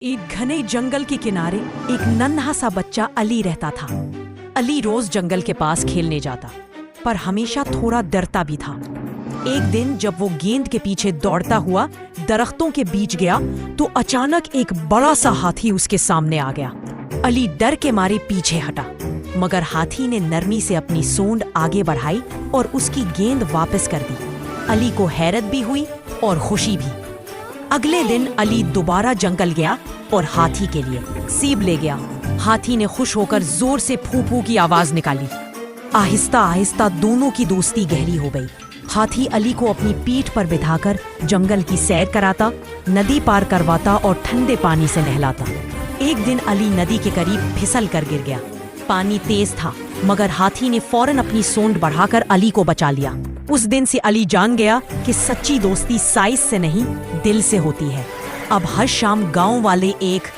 ایک گھنے جنگل کے کنارے ایک ننھا سا بچہ علی رہتا تھا۔ علی روز جنگل کے پاس کھیلنے جاتا، پر ہمیشہ تھوڑا ڈرتا بھی تھا۔ ایک دن جب وہ گیند کے پیچھے دوڑتا ہوا درختوں کے بیچ گیا تو اچانک ایک بڑا سا ہاتھی اس کے سامنے آ گیا۔ علی ڈر کے مارے پیچھے ہٹا، مگر ہاتھی نے نرمی سے اپنی سونڈ آگے بڑھائی اور اس کی گیند واپس کر دی۔ علی کو حیرت بھی ہوئی اور خوشی بھی۔ اگلے دن علی دوبارہ جنگل گیا اور ہاتھی کے لیے سیب لے گیا۔ ہاتھی نے خوش ہو کر زور سے پھو پھو کی آواز نکالی۔ آہستہ آہستہ دونوں کی دوستی گہری ہو گئی۔ ہاتھی علی کو اپنی پیٹھ پر بٹھا کر جنگل کی سیر کراتا، ندی پار کرواتا اور ٹھنڈے پانی سے نہلاتا۔ ایک دن علی ندی کے قریب پھسل کر گر گیا۔ پانی تیز تھا، مگر ہاتھی نے فوراً اپنی سونڈ بڑھا کر علی کو بچا لیا۔ اس دن سے علی جان گیا کہ سچی دوستی سائز سے نہیں، دل سے ہوتی ہے۔ اب ہر شام گاؤں والے ایک